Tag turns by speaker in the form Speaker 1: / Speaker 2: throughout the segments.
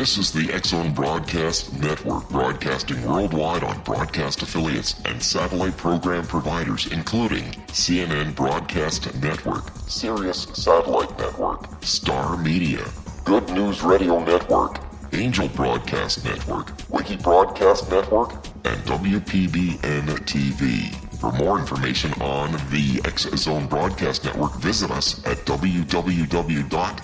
Speaker 1: This is the X-Zone Broadcast Network, broadcasting worldwide on broadcast affiliates and satellite program providers, including CNN Broadcast Network, Sirius Satellite Network, Star Media, Good News Radio Network, Angel Broadcast Network, Wiki Broadcast Network, and WPBN TV. For more information on the X-Zone Broadcast Network, visit us at www.xzbn.net.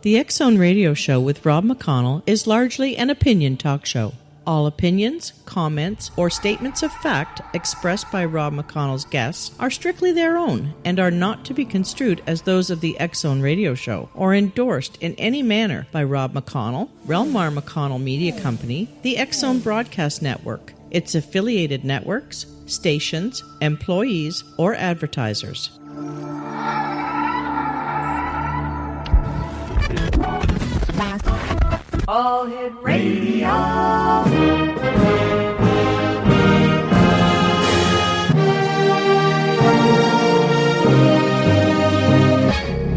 Speaker 2: The X-Zone Radio Show with Rob McConnell is largely an opinion talk show. All opinions, comments, or statements of fact expressed by Rob McConnell's guests are strictly their own and are not to be construed as those of the X-Zone Radio Show or endorsed in any manner by Rob McConnell, Relmar McConnell Media Company, the X-Zone Broadcast Network, its affiliated networks, stations, employees, or advertisers.
Speaker 3: All Hit Radio.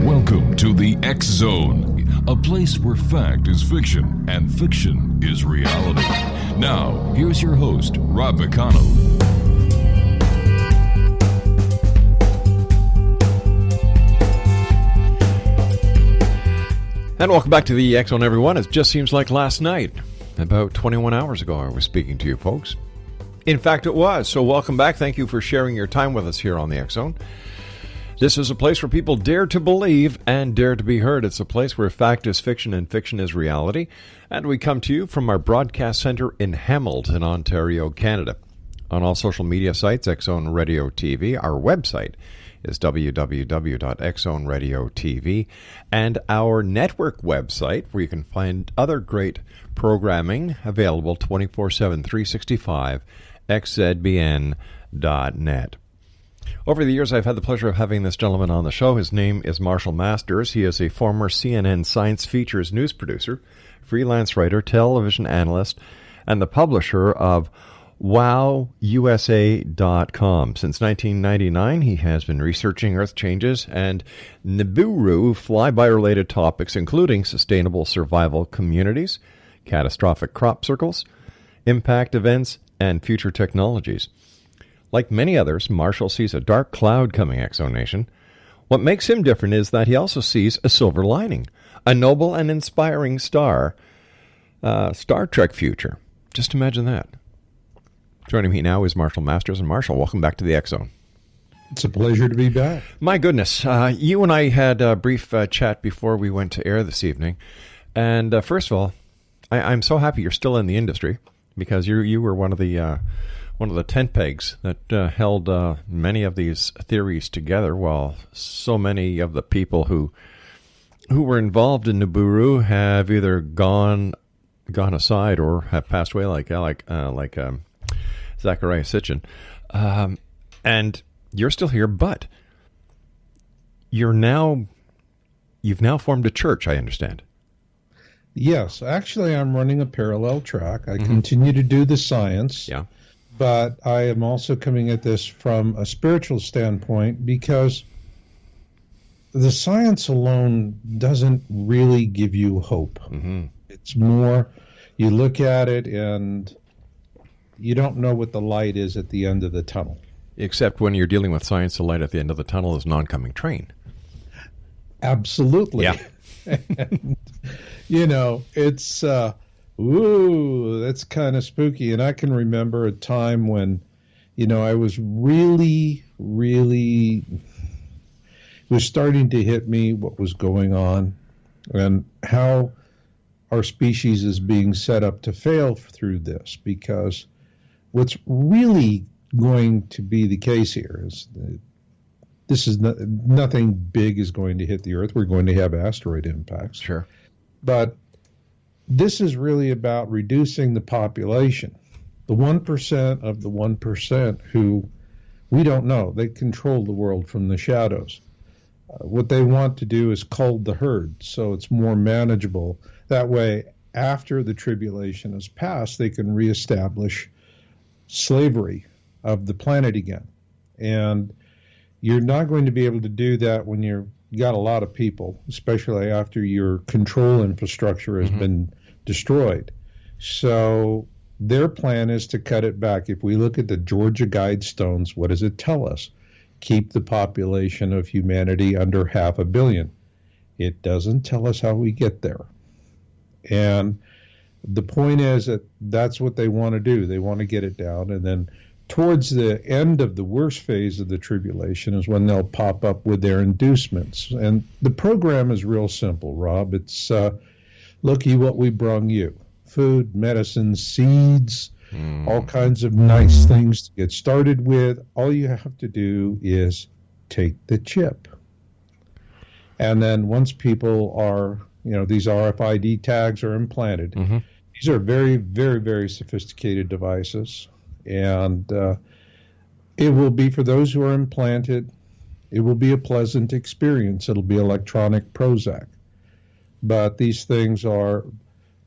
Speaker 4: Welcome to the X-Zone, a place where fact is fiction and fiction is reality. Now, here's your host, Rob McConnell.
Speaker 5: And welcome back to the X-Zone, everyone. It just seems like last night. About 21 hours ago, I was speaking to you folks. In fact, it was. So welcome back. Thank you for sharing your time with us here on the X-Zone. This is a place where people dare to believe and dare to be heard. It's a place where fact is fiction and fiction is reality. And we come to you from our broadcast center in Hamilton, Ontario, Canada. On all social media sites, X-Zone Radio TV, our website is www.xzoneradiotv, and our network website, where you can find other great programming available 24/7, 365, xzbn.net. Over the years, I've had the pleasure of having this gentleman on the show. His name is Marshall Masters. He is a former CNN Science Features news producer, freelance writer, television analyst, and the publisher of WowUSA.com. Since 1999, he has been researching Earth changes and Nibiru flyby-related topics, including sustainable survival communities, catastrophic crop circles, impact events, and future technologies. Like many others, Marshall sees a dark cloud coming, Exonation. What makes him different is that he also sees a silver lining, a noble and inspiring Star Trek future. Just imagine that. Joining me now is Marshall Masters. And Marshall, welcome back to the X-Zone.
Speaker 6: It's a pleasure to be back.
Speaker 5: My goodness. You and I had a brief chat before we went to air this evening. And first of all, I'm so happy you're still in the industry, because you were one of the tent pegs that held many of these theories together, while so many of the people who were involved in Nibiru have either gone aside or have passed away, like Zachariah Sitchin. And you're still here, but you've now formed a church, I understand.
Speaker 6: Yes, actually, I'm running a parallel track. I continue to do the science, but I am also coming at this from a spiritual standpoint, because the science alone doesn't really give you hope. Mm-hmm. It's more, you look at it and you don't know what the light is at the end of the tunnel.
Speaker 5: Except when you're dealing with science, the light at the end of the tunnel is an oncoming train.
Speaker 6: Absolutely.
Speaker 5: Yeah.
Speaker 6: And, it's, that's kind of spooky. And I can remember a time when, I was really, it was starting to hit me what was going on and how our species is being set up to fail through this, because what's really going to be the case here is that nothing big is going to hit the Earth. We're going to have asteroid impacts.
Speaker 5: Sure.
Speaker 6: But this is really about reducing the population. The 1% of the 1% who we don't know. They control the world from the shadows. What they want to do is cull the herd so it's more manageable. That way, after the tribulation has passed, they can reestablish slavery of the planet again. And you're not going to be able to do that when you got a lot of people, especially after your control infrastructure has been destroyed. So their plan is to cut it back. If we look at the Georgia Guidestones, what does it tell us? Keep the population of humanity under 500 million. It doesn't tell us how we get there. And the point is that that's what they want to do. They want to get it down. And then towards the end of the worst phase of the tribulation is when they'll pop up with their inducements. And the program is real simple, Rob. It's looky what we brung you. Food, medicine, seeds, all kinds of nice things to get started with. All you have to do is take the chip. And then once people are, these RFID tags are implanted, these are very, very, very sophisticated devices. And it will be, for those who are implanted, it will be a pleasant experience. It'll be electronic Prozac. But these things are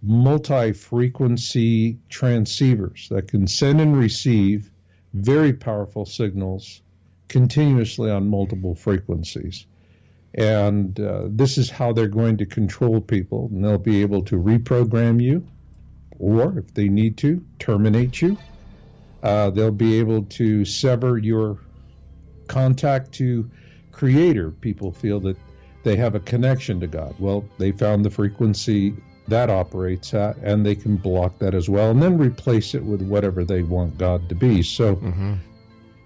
Speaker 6: multi-frequency transceivers that can send and receive very powerful signals continuously on multiple frequencies. And this is how they're going to control people. And they'll be able to reprogram you, or if they need to, terminate you. They'll be able to sever your contact to Creator. People feel that they have a connection to God. Well, they found the frequency that operates at, and they can block that as well, and then replace it with whatever they want God to be. So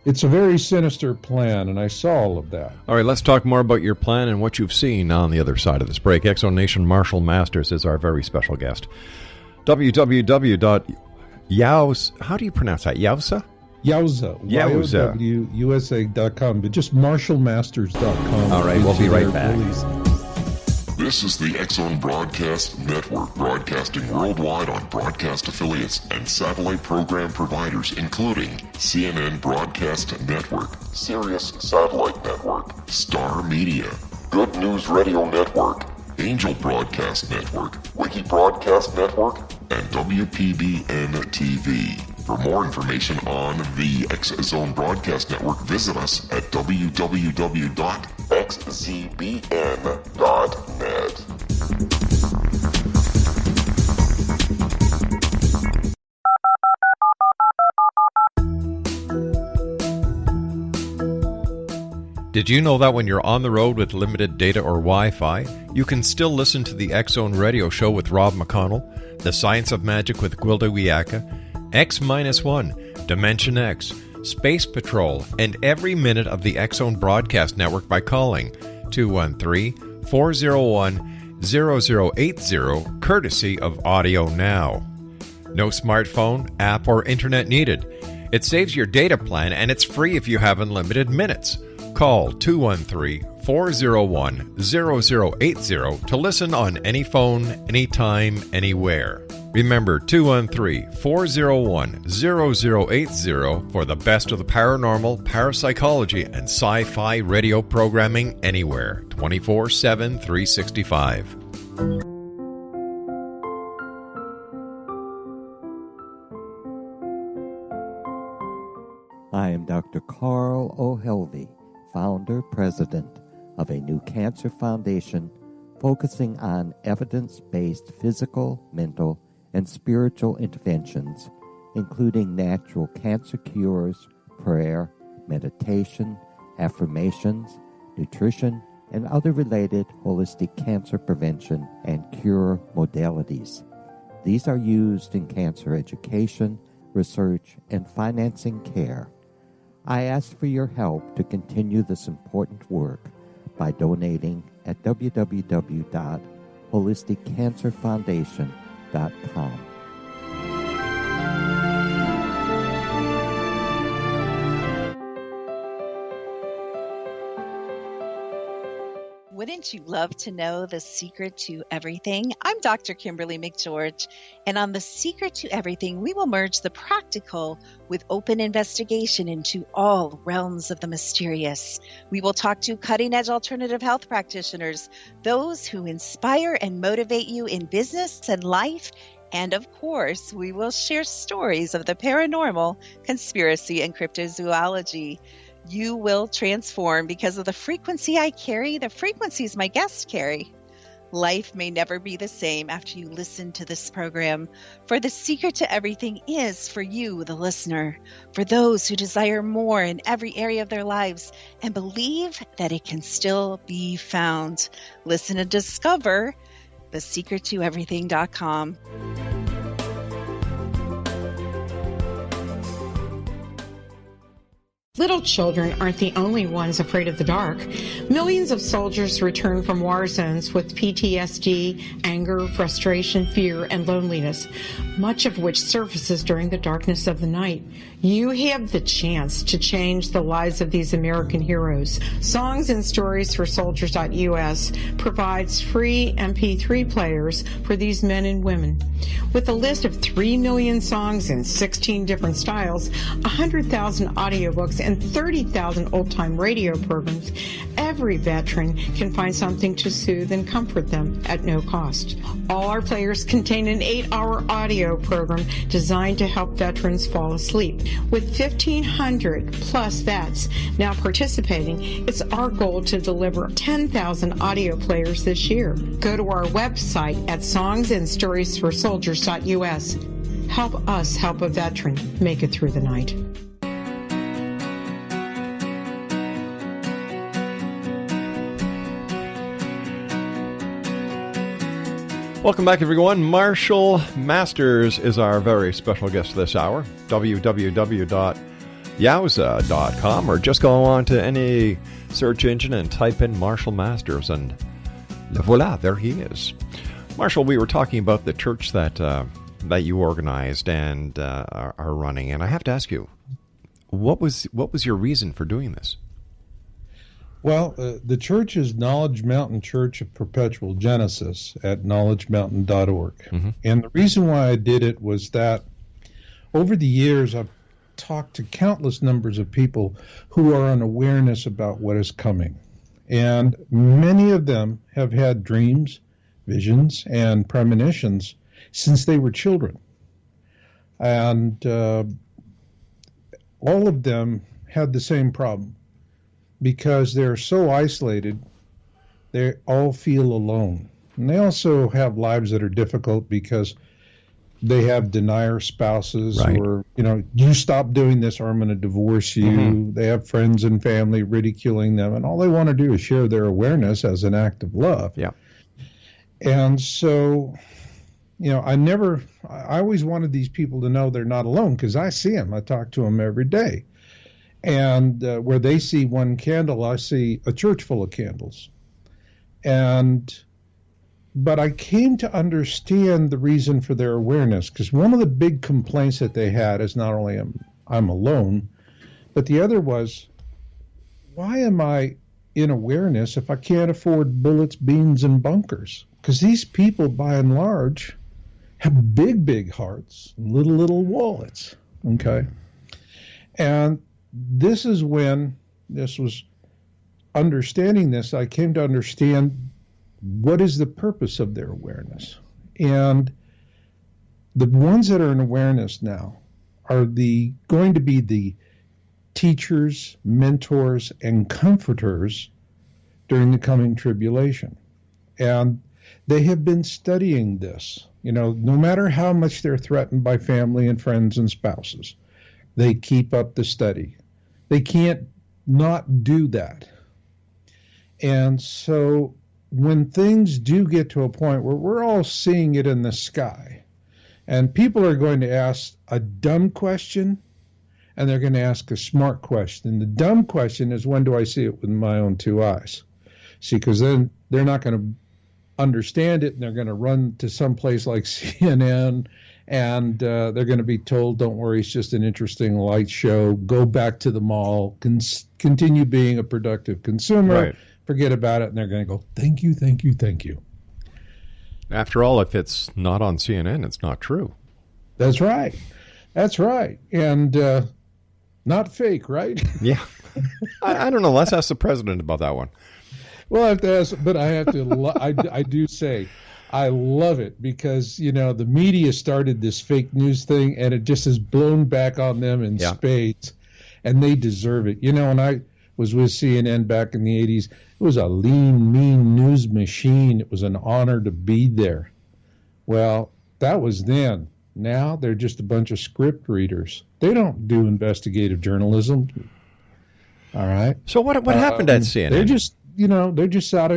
Speaker 6: it's a very sinister plan, and I saw all of that.
Speaker 5: All right, let's talk more about your plan and what you've seen on the other side of this break. Exo Nation Marshall Masters is our very special guest. www.Yaus, how do you pronounce that? Yowza?
Speaker 6: Yowza. YOWUSA.com, but just marshallmasters.com.
Speaker 5: All right, we'll be right back.
Speaker 1: This is the X-Zone Broadcast Network, broadcasting worldwide on broadcast affiliates and satellite program providers, including CNN Broadcast Network, Sirius Satellite Network, Star Media, Good News Radio Network, Angel Broadcast Network, Wiki Broadcast Network, and WPBN TV. For more information on the X-Zone Broadcast Network, visit us at www.xzbn.net.
Speaker 5: Did you know that when you're on the road with limited data or Wi-Fi, you can still listen to the X-Zone Radio Show with Rob McConnell, The Science of Magic with Gwilda Wiyaka, X-1, Dimension X, Space Patrol, and every minute of the X-Zone Broadcast Network by calling 213-401-0080, courtesy of Audio Now. No smartphone, app, or internet needed. It saves your data plan, and it's free if you have unlimited minutes. Call 213-401-0080 to listen on any phone, anytime, anywhere. Remember 213-401-0080 for the best of the paranormal, parapsychology, and sci-fi radio programming anywhere, 24/7, 365.
Speaker 7: I am Dr. Carl O'Helvey, founder, president of a new cancer foundation focusing on evidence-based physical, mental, and spiritual interventions, including natural cancer cures, prayer, meditation, affirmations, nutrition, and other related holistic cancer prevention and cure modalities. These are used in cancer education, research, and financing care. I ask for your help to continue this important work by donating at www.holisticcancerfoundation.com.
Speaker 8: Wouldn't you love to know the secret to everything? I'm Dr. Kimberly McGeorge, and on The Secret to Everything, we will merge the practical with open investigation into all realms of the mysterious. We will talk to cutting-edge alternative health practitioners, those who inspire and motivate you in business and life, And of course, we will share stories of the paranormal, conspiracy, and cryptozoology. You will transform because of the frequency I carry, the frequencies my guests carry. Life may never be the same after you listen to this program, for the secret to everything is for you, the listener, for those who desire more in every area of their lives and believe that it can still be found. Listen and discover thesecrettoeverything.com.
Speaker 9: Little children aren't the only ones afraid of the dark. Millions of soldiers return from war zones with PTSD, anger, frustration, fear, and loneliness, much of which surfaces during the darkness of the night. You have the chance to change the lives of these American heroes. Songs and Stories for Soldiers.us provides free MP3 players for these men and women. With a list of 3 million songs in 16 different styles, 100,000 audiobooks, and 30,000 old-time radio programs, every veteran can find something to soothe and comfort them at no cost. All our players contain an 8-hour audio program designed to help veterans fall asleep. With 1,500 plus vets now participating, it's our goal to deliver 10,000 audio players this year. Go to our website at songsandstoriesforsoldiers.us. Help us help a veteran make it through the night.
Speaker 5: Welcome back, everyone. Marshall Masters is our very special guest this hour. www.yowza.com, or just go on to any search engine and type in Marshall Masters, and voila, there he is. Marshall, we were talking about the church that you organized and are running, and I have to ask you, what was your reason for doing this?
Speaker 6: Well, the church is Knowledge Mountain Church of Perpetual Genesis at knowledgemountain.org. Mm-hmm. And the reason why I did it was that over the years, I've talked to countless numbers of people who are on awareness about what is coming. And many of them have had dreams, visions, and premonitions since they were children. And all of them had the same problem. Because they're so isolated, they all feel alone. And they also have lives that are difficult because they have denier spouses, right, or, you stop doing this or I'm going to divorce you. Mm-hmm. They have friends and family ridiculing them, and all they want to do is share their awareness as an act of love. Yeah. And so, I always wanted these people to know they're not alone, because I see them. I talk to them every day. And where they see one candle, I see a church full of candles. But I came to understand the reason for their awareness, because one of the big complaints that they had is not only I'm alone, but the other was, why am I in awareness if I can't afford bullets, beans, and bunkers? Because these people, by and large, have big, big hearts, little wallets, okay? And this is when, this was understanding this, I came to understand what is the purpose of their awareness. And the ones that are in awareness now are going to be the teachers, mentors, and comforters during the coming tribulation. And they have been studying this. No matter how much they're threatened by family and friends and spouses, they keep up the study. They can't not do that. And so when things do get to a point where we're all seeing it in the sky, and people are going to ask a dumb question, and they're going to ask a smart question. The dumb question is, when do I see it with my own two eyes? See, because then they're not going to understand it, and they're going to run to some place like CNN, and they're going to be told, don't worry, it's just an interesting light show. Go back to the mall, continue being a productive consumer, right, forget about it, and they're going to go, thank you, thank you, thank you.
Speaker 5: After all, if it's not on CNN, it's not true.
Speaker 6: That's right. That's right. And not fake, right?
Speaker 5: Yeah. I don't know. Let's ask the president about that one.
Speaker 6: Well, I have to ask, but I have to, I do say, I love it because, the media started this fake news thing and it just has blown back on them in spades, and they deserve it. When I was with CNN back in the 80s, it was a lean, mean news machine. It was an honor to be there. Well, that was then. Now they're just a bunch of script readers. They don't do investigative journalism. All right.
Speaker 5: So what happened at CNN?
Speaker 6: They're just out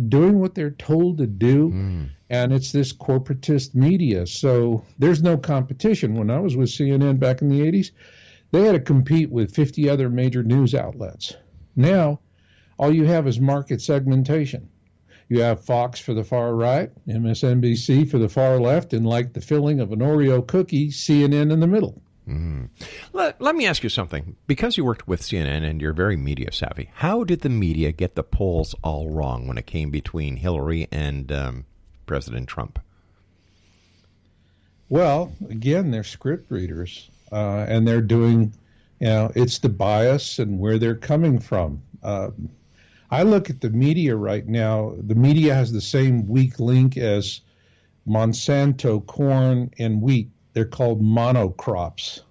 Speaker 6: doing what they're told to do, and it's this corporatist media. So there's no competition. When I was with CNN back in the 80s, they had to compete with 50 other major news outlets. Now, all you have is market segmentation. You have Fox for the far right, MSNBC for the far left, and like the filling of an Oreo cookie, CNN in the middle.
Speaker 5: Let me ask you something. Because you worked with CNN and you're very media savvy, how did the media get the polls all wrong when it came between Hillary and President Trump?
Speaker 6: Well, again, they're script readers, and they're doing, it's the bias and where they're coming from. I look at the media right now. The media has the same weak link as Monsanto corn and wheat. They're called monocrops.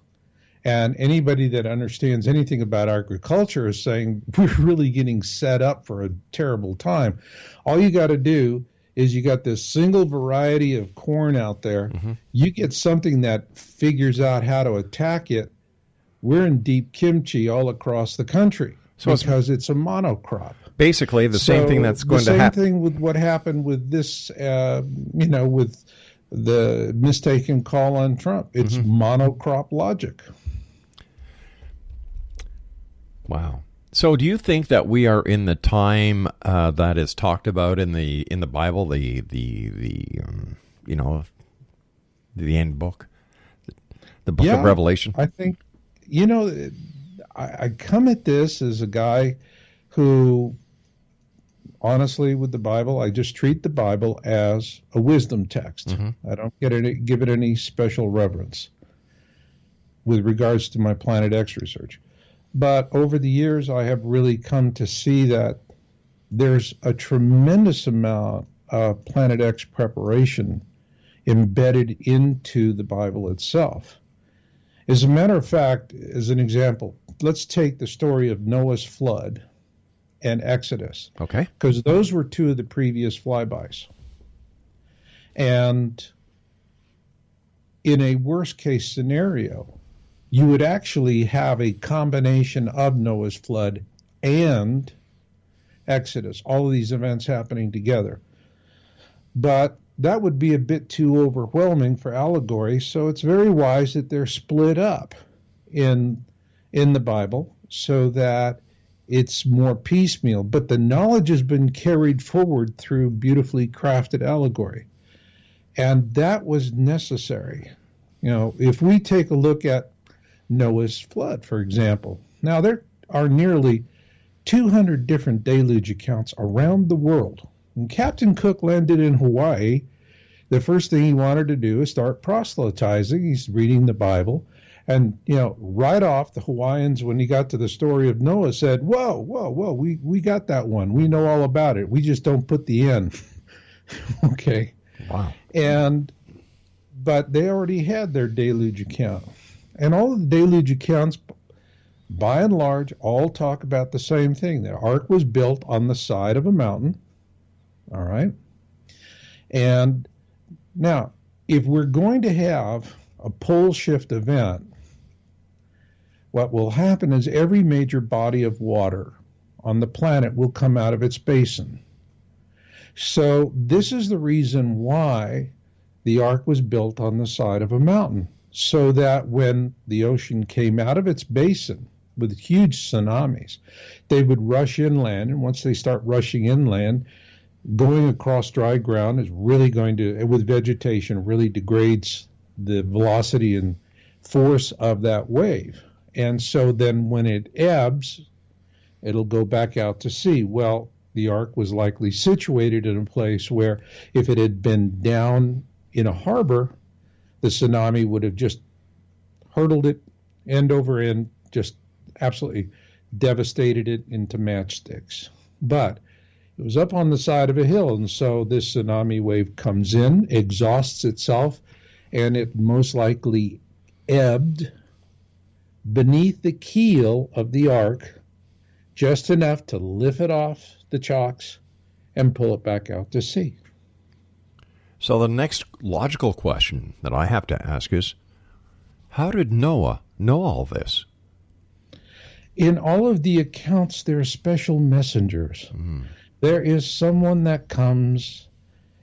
Speaker 6: And anybody that understands anything about agriculture is saying we're really getting set up for a terrible time. All you got to do is you got this single variety of corn out there. You get something that figures out how to attack it. We're in deep kimchi all across the country because it's a monocrop.
Speaker 5: Basically, the same thing that's going to happen.
Speaker 6: The same thing with what happened with this, with the mistaken call on Trump. It's monocrop logic.
Speaker 5: Wow. So, do you think that we are in the time that is talked about in the Bible, the end book, the book of Revelation?
Speaker 6: I think I come at this as a guy who, honestly, with the Bible, I just treat the Bible as a wisdom text. I don't give it any special reverence with regards to my Planet X research. But over the years, I have really come to see that there's a tremendous amount of Planet X preparation embedded into the Bible itself. As a matter of fact, as an example, let's take the story of Noah's flood and Exodus.
Speaker 5: Okay.
Speaker 6: Because those were two of the previous flybys. And in a worst case scenario, you would actually have a combination of Noah's flood and Exodus, all of these events happening together. But that would be a bit too overwhelming for allegory, so it's very wise that they're split up in the Bible so that it's more piecemeal. But the knowledge has been carried forward through beautifully crafted allegory. And that was necessary. If we take a look at Noah's flood, for example. Now, there are nearly 200 different deluge accounts around the world. When Captain Cook landed in Hawaii, the first thing he wanted to do is start proselytizing. He's reading the Bible. And, right off, the Hawaiians, when he got to the story of Noah, said, whoa, we got that one. We know all about it. We just don't put the N. Okay.
Speaker 5: Wow.
Speaker 6: But they already had their deluge account. And all of the deluge accounts, by and large, all talk about the same thing. The ark was built on the side of a mountain. All right. And now, if we're going to have a pole shift event, what will happen is every major body of water on the planet will come out of its basin. So this is the reason why the ark was built on the side of a mountain, so that when the ocean came out of its basin with huge tsunamis, they would rush inland. And once they start rushing inland, going across dry ground is really going to, with vegetation, really degrades the velocity and force of that wave. And so then when it ebbs, it'll go back out to sea. Well, the ark was likely situated in a place where if it had been down in a harbor, the tsunami would have just hurtled it end over end, just absolutely devastated it into matchsticks. But It was up on the side of a hill, and so this tsunami wave comes in, exhausts itself, and it most likely ebbed beneath the keel of the ark just enough to lift it off the chocks and pull it back out to sea.
Speaker 5: So the next logical question that I have to ask is, how did Noah know all this?
Speaker 6: In all of the accounts, there are special messengers. There is someone that comes,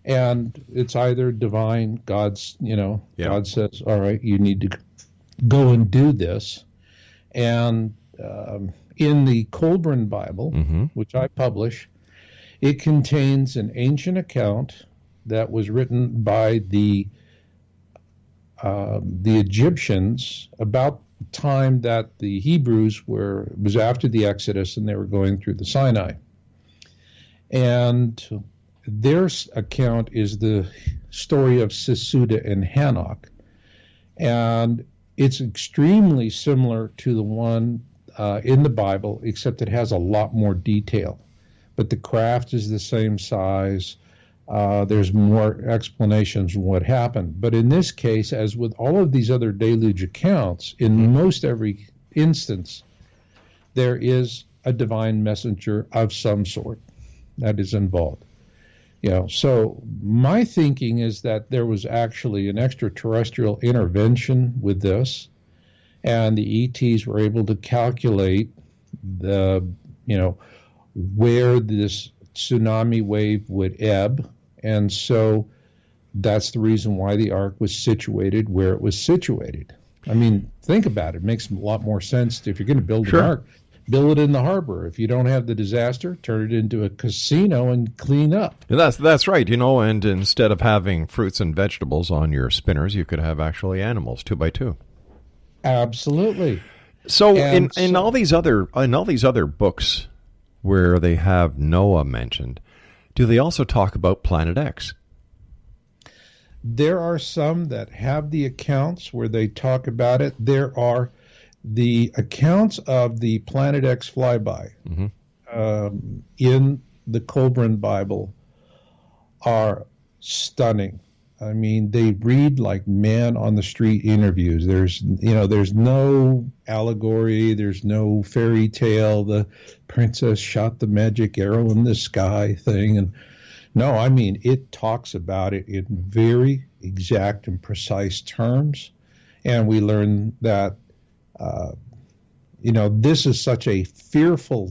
Speaker 6: and it's either divine, God's, God says, all right, you need to go and do this. And in the Colburn Bible, which I publish, it contains an ancient account that was written by the Egyptians about the time that the Hebrews was after the Exodus and they were going through the Sinai. And their account is the story of Sisuda and Hanok. And it's extremely similar to the one in the Bible, except it has a lot more detail. But the craft is the same size. There's more explanations of what happened. But in this case, as with all of these other deluge accounts, in most every instance, there is a divine messenger of some sort that is involved. So my thinking is that there was actually an extraterrestrial intervention with this, and the ETs were able to calculate where this tsunami wave would ebb, and so that's the reason why the ark was situated where it was situated. I mean, think about it. It makes a lot more sense if you're going to build an ark, build it in the harbor. If you don't have the disaster, turn it into a casino and clean up.
Speaker 5: That's right, and instead of having fruits and vegetables on your spinners, you could have actually animals 2x2.
Speaker 6: Absolutely.
Speaker 5: So in all these other books where they have Noah mentioned, do they also talk about Planet X?
Speaker 6: There are some that have the accounts where they talk about it. There are the accounts of the Planet X flyby in the Colburn Bible are stunning. I mean, they read like man on the street interviews. There's no allegory. There's no fairy tale. The princess shot the magic arrow in the sky thing. And no, I mean, it talks about it in very exact and precise terms. And we learn that, this is such a fearful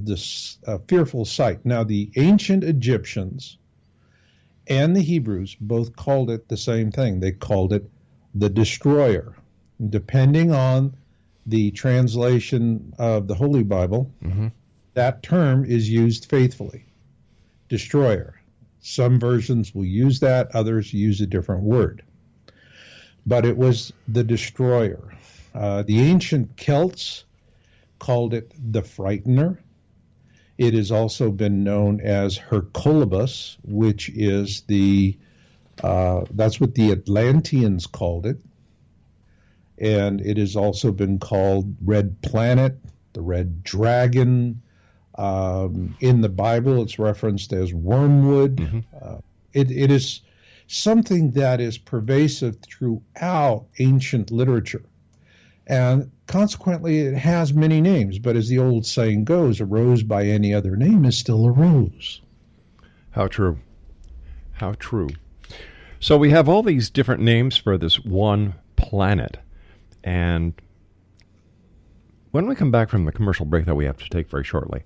Speaker 6: sight. Now, the ancient Egyptians and the Hebrews both called it the same thing. They called it the destroyer. Depending on the translation of the Holy Bible, that term is used faithfully. Destroyer. Some versions will use that, others use a different word. But it was the destroyer. The ancient Celts called it the frightener. It has also been known as Hercolibus, which is that's what the Atlanteans called it. And it has also been called Red Planet, the Red Dragon. In the Bible, it's referenced as wormwood. It is something that is pervasive throughout ancient literature. And consequently, it has many names. But as the old saying goes, a rose by any other name is still a rose.
Speaker 5: How true. How true. So we have all these different names for this one planet. And when we come back from the commercial break that we have to take very shortly,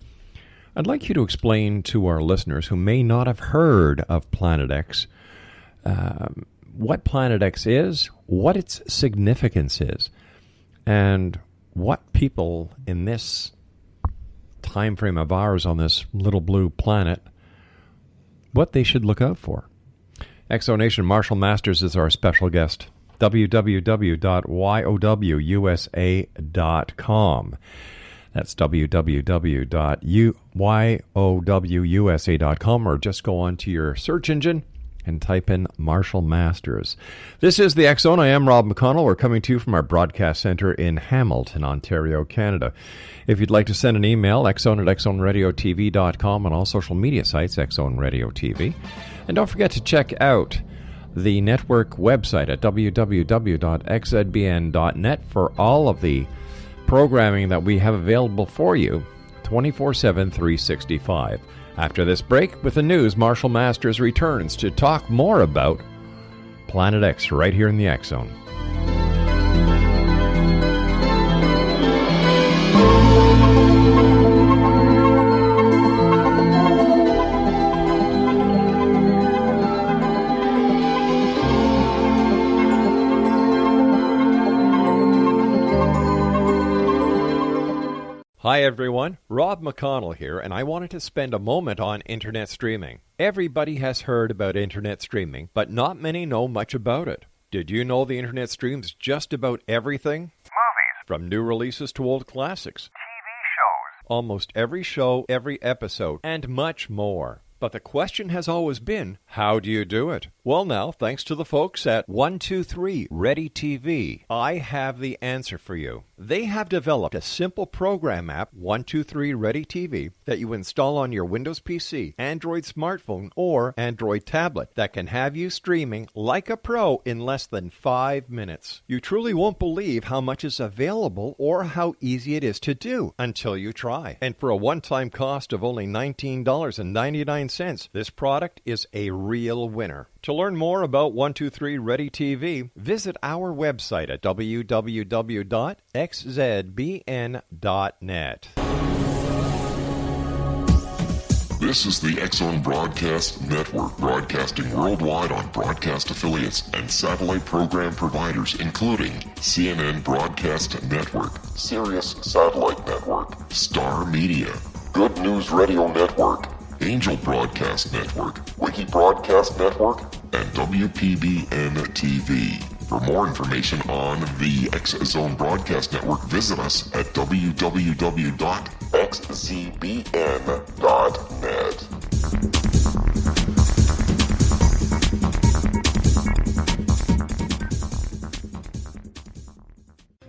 Speaker 5: I'd like you to explain to our listeners who may not have heard of Planet X what Planet X is, what its significance is, and what people in this time frame of ours on this little blue planet, what they should look out for. Exonation Marshall Masters is our special guest. www.yowusa.com. That's www.yowusa.com, or just go onto your search engine and type in Marshall Masters. This is the X Zone. I am Rob McConnell. We're coming to you from our broadcast center in Hamilton, Ontario, Canada. If you'd like to send an email, xzone@xzoneradiotv.com, on all social media sites, X Zone Radio TV. And don't forget to check out the network website at www.xzbn.net for all of the programming that we have available for you 24/7, 365. After this break, with the news, Marshall Masters returns to talk more about Planet X right here in the X Zone. Hi everyone, Rob McConnell here, and I wanted to spend a moment on internet streaming. Everybody has heard about internet streaming, but not many know much about it. Did you know the internet streams just about everything?
Speaker 10: Movies.
Speaker 5: From new releases to old classics.
Speaker 10: TV shows.
Speaker 5: Almost every show, every episode, and much more. But the question has always been, how do you do it? Well now, thanks to the folks at 123 Ready TV, I have the answer for you. They have developed a simple program app, 123 Ready TV, that you install on your Windows PC, Android smartphone, or Android tablet that can have you streaming like a pro in less than 5 minutes. You truly won't believe how much is available or how easy it is to do until you try. And for a one-time cost of only $19.99, this product is a real winner. To learn more about 123 Ready TV, visit our website at www.xzbn.net.
Speaker 1: This is the X Zone Broadcast Network, broadcasting worldwide on broadcast affiliates and satellite program providers, including CNN Broadcast Network, Sirius Satellite Network, Star Media, Good News Radio Network, Angel Broadcast Network, Wiki Broadcast Network, and WPBN TV. For more information on the X Zone Broadcast Network, visit us at www.xzbn.net.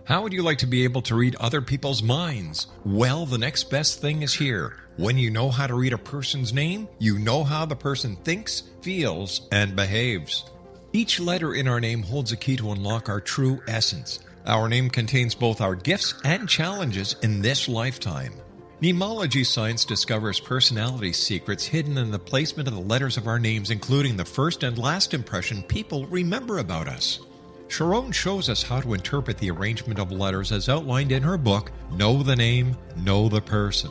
Speaker 11: How would you like to be able to read other people's minds? Well, the next best thing is here. When you know how to read a person's name, you know how the person thinks, feels, and behaves. Each letter in our name holds a key to unlock our true essence. Our name contains both our gifts and challenges in this lifetime. Mnemology science discovers personality secrets hidden in the placement of the letters of our names, including the first and last impression people remember about us. Sharon shows us how to interpret the arrangement of letters as outlined in her book, Know the Name, Know the Person.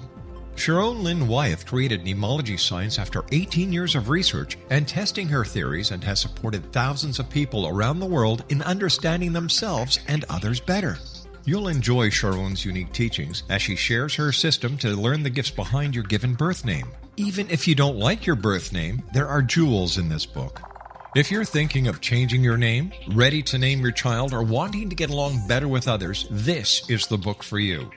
Speaker 11: Sharon Lynn Wyeth created mnemology science after 18 years of research and testing her theories, and has supported thousands of people around the world in understanding themselves and others better. You'll enjoy Sharon's unique teachings as she shares her system to learn the gifts behind your given birth name. Even if you don't like your birth name, there are jewels in this book. If you're thinking of changing your name, ready to name your child, or wanting to get along better with others, this is the book for you.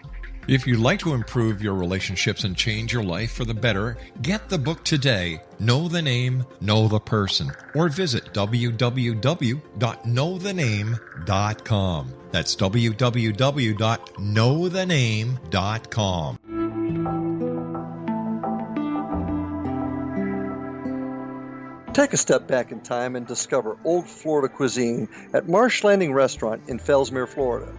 Speaker 11: If you'd like to improve your relationships and change your life for the better, get the book today, Know the Name, Know the Person, or visit www.knowthename.com. That's www.knowthename.com.
Speaker 12: Take a step back in time and discover old Florida cuisine at Marsh Landing Restaurant in Fellsmere, Florida.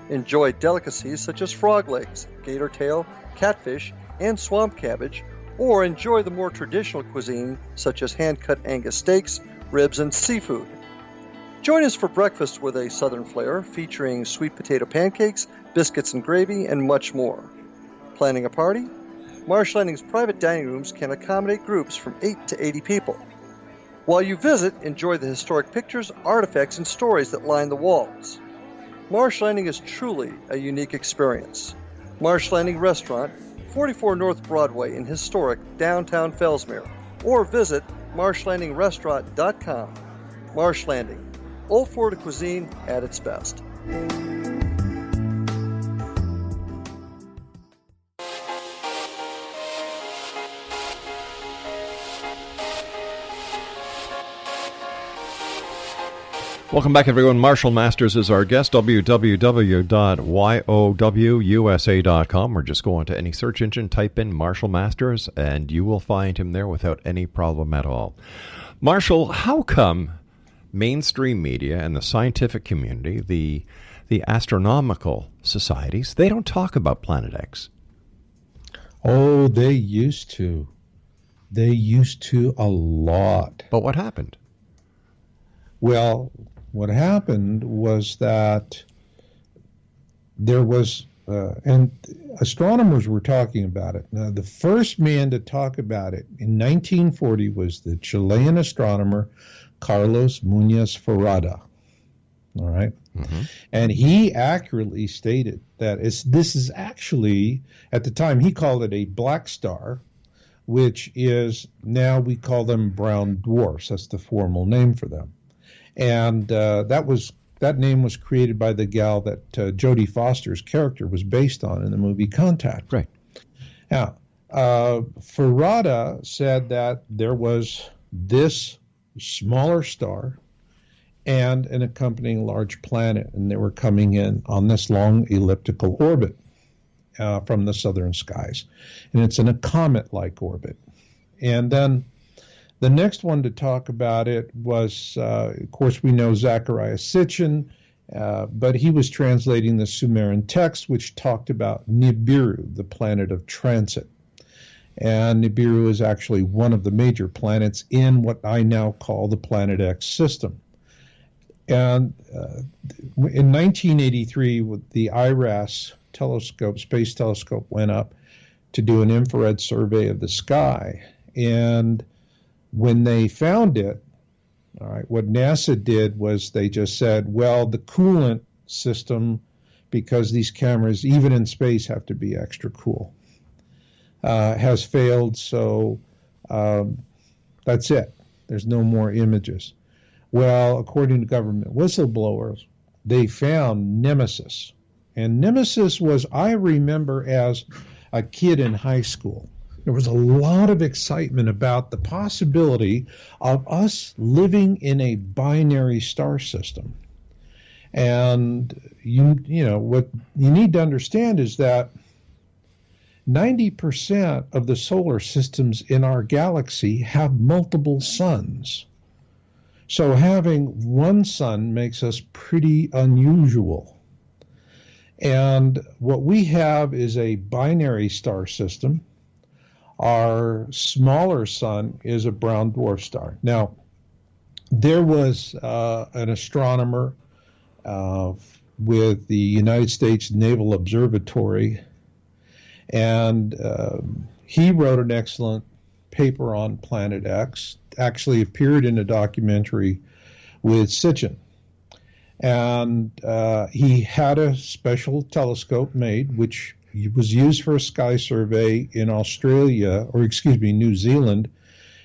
Speaker 12: Enjoy delicacies such as frog legs, gator tail, catfish, and swamp cabbage, or enjoy the more traditional cuisine such as hand-cut Angus steaks, ribs, and seafood. Join us for breakfast with a southern flair featuring sweet potato pancakes, biscuits and gravy, and much more. Planning a party? Marsh Landing's private dining rooms can accommodate groups from 8 to 80 people. While you visit, enjoy the historic pictures, artifacts, and stories that line the walls. Marsh Landing is truly a unique experience. Marsh Landing Restaurant, 44 North Broadway in historic downtown Fellsmere, or visit marshlandingrestaurant.com. Marsh Landing, old Florida cuisine at its best.
Speaker 5: Welcome back, everyone. Marshall Masters is our guest, www.yowusa.com, or just go onto any search engine, type in Marshall Masters, and you will find him there without any problem at all. Marshall, how come mainstream media and the scientific community, the astronomical societies, they don't talk about Planet X?
Speaker 6: Oh, they used to. They used to a lot.
Speaker 5: But what happened?
Speaker 6: Well, what happened was that there was, and astronomers were talking about it. Now, the first man to talk about it in 1940 was the Chilean astronomer Carlos Muñoz Ferrada. All right. Mm-hmm. And he accurately stated that this is actually, at the time, he called it a black star, which is, now we call them brown dwarfs. That's the formal name for them. And that name was created by the gal that Jodie Foster's character was based on in the movie Contact.
Speaker 5: Right.
Speaker 6: Now, Ferrada said that there was this smaller star and an accompanying large planet, and they were coming in on this long elliptical orbit from the southern skies. And it's in a comet-like orbit. And then the next one to talk about it was, of course, we know Zecharia Sitchin, but he was translating the Sumerian text, which talked about Nibiru, the planet of transit. And Nibiru is actually one of the major planets in what I now call the Planet X system. And in 1983, the IRAS telescope, space telescope, went up to do an infrared survey of the sky. And when they found it, all right, what NASA did was they just said, well, the coolant system, because these cameras, even in space, have to be extra cool, has failed, so that's it. There's no more images. Well, according to government whistleblowers, they found Nemesis. And Nemesis was, I remember as a kid in high school, there was a lot of excitement about the possibility of us living in a binary star system. And you know what you need to understand is that 90% of the solar systems in our galaxy have multiple suns. So having one sun makes us pretty unusual. And what we have is a binary star system. Our smaller sun is a brown dwarf star. Now, there was an astronomer with the United States Naval Observatory, and he wrote an excellent paper on Planet X, actually appeared in a documentary with Sitchin. And he had a special telescope made, which was used for a sky survey in New Zealand,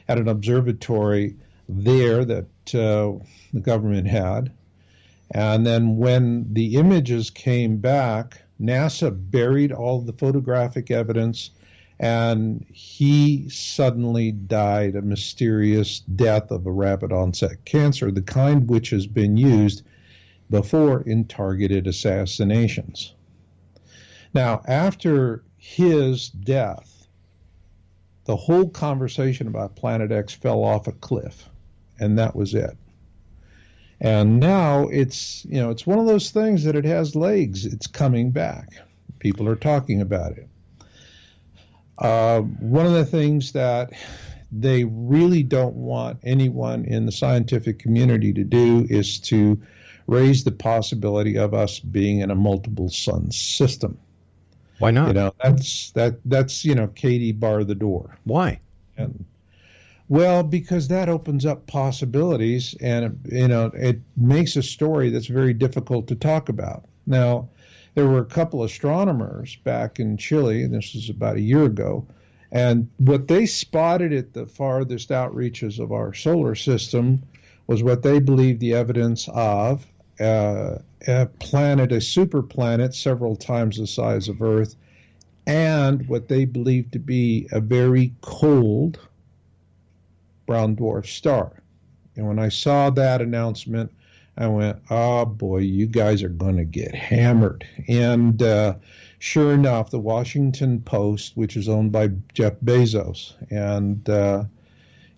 Speaker 6: at an observatory there that the government had. And then when the images came back, NASA buried all the photographic evidence, and he suddenly died a mysterious death of a rapid onset cancer, the kind which has been used before in targeted assassinations. Now, after his death, the whole conversation about Planet X fell off a cliff, and that was it. And now it's one of those things that it has legs. It's coming back. People are talking about it. One of the things that they really don't want anyone in the scientific community to do is to raise the possibility of us being in a multiple sun system.
Speaker 5: Why not?
Speaker 6: That's Katie bar the door.
Speaker 5: Why?
Speaker 6: Well, because that opens up possibilities, and it makes a story that's very difficult to talk about. Now, there were a couple astronomers back in Chile, and this was about a year ago, and what they spotted at the farthest outreaches of our solar system was what they believed the evidence of a planet, a superplanet several times the size of Earth, and what they believed to be a very cold brown dwarf star. And when I saw that announcement, I went, oh boy, you guys are going to get hammered. And sure enough, the Washington Post, which is owned by Jeff Bezos, and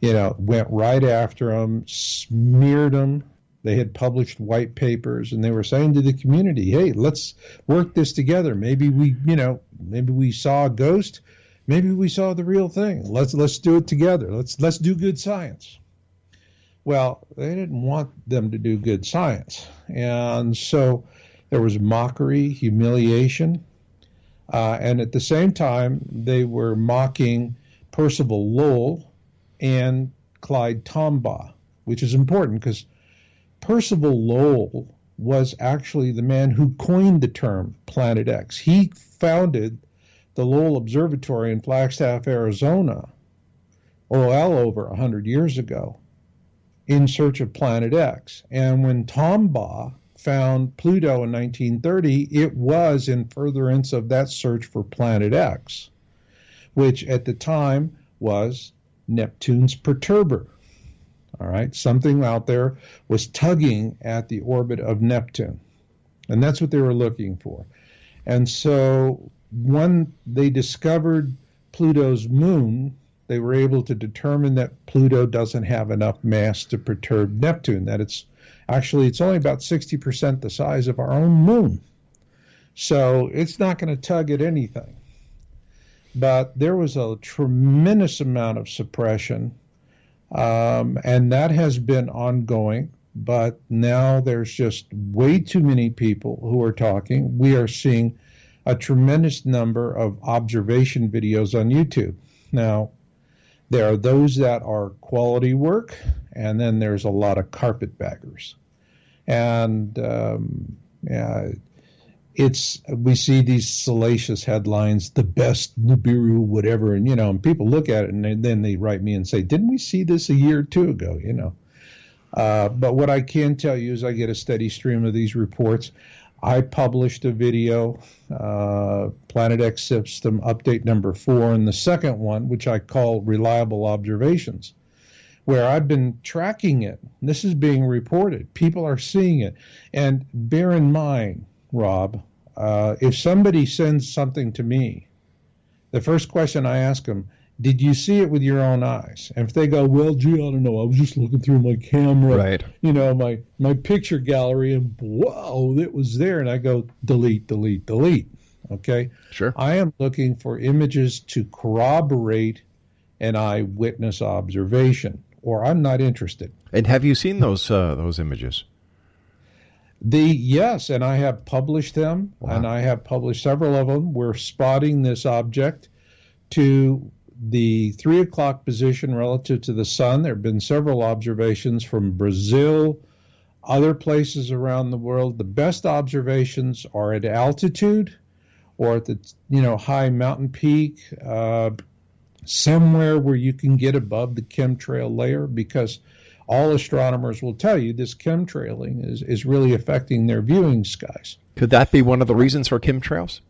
Speaker 6: went right after them, smeared them. They had published white papers, and they were saying to the community, hey, let's work this together. Maybe we saw a ghost. Maybe we saw the real thing. Let's do it together. Let's do good science. Well, they didn't want them to do good science. And so there was mockery, humiliation, and at the same time, they were mocking Percival Lowell and Clyde Tombaugh, which is important because Percival Lowell was actually the man who coined the term Planet X. He founded the Lowell Observatory in Flagstaff, Arizona, well over 100 years ago, in search of Planet X. And when Tombaugh found Pluto in 1930, it was in furtherance of that search for Planet X, which at the time was Neptune's perturber. All right, something out there was tugging at the orbit of Neptune, and that's what they were looking for. And so when they discovered Pluto's moon, they were able to determine that Pluto doesn't have enough mass to perturb Neptune, that it's only about 60% the size of our own moon. So it's not going to tug at anything. But there was a tremendous amount of suppression, and that has been ongoing. But now there's just way too many people who are talking. We are seeing a tremendous number of observation videos on YouTube. Now, there are those that are quality work, and then there's a lot of carpetbaggers. And we see these salacious headlines, the best Nibiru, whatever, and people look at it and then they write me and say, didn't we see this a year or two ago, But what I can tell you is I get a steady stream of these reports. I published a video, Planet X System Update number 4, and the second one, which I call Reliable Observations, where I've been tracking it. This is being reported. People are seeing it. And bear in mind, Rob, if somebody sends something to me, the first question I ask them, did you see it with your own eyes? And if they go, well, gee, I don't know, I was just looking through my camera, right. My picture gallery, and whoa, it was there. And I go, delete, delete, delete. Okay?
Speaker 5: Sure.
Speaker 6: I am looking for images to corroborate an eyewitness observation, or I'm not interested.
Speaker 5: And have you seen those images?
Speaker 6: Yes, and I have published them,
Speaker 5: wow.
Speaker 6: And I have published several of them. We're spotting this object to the 3 o'clock position relative to the sun. There have been several observations from Brazil, other places around the world. The best observations are at altitude or at the high mountain peak, somewhere where you can get above the chemtrail layer, because all astronomers will tell you this chemtrailing is really affecting their viewing skies.
Speaker 5: Could that be one of the reasons for chemtrails?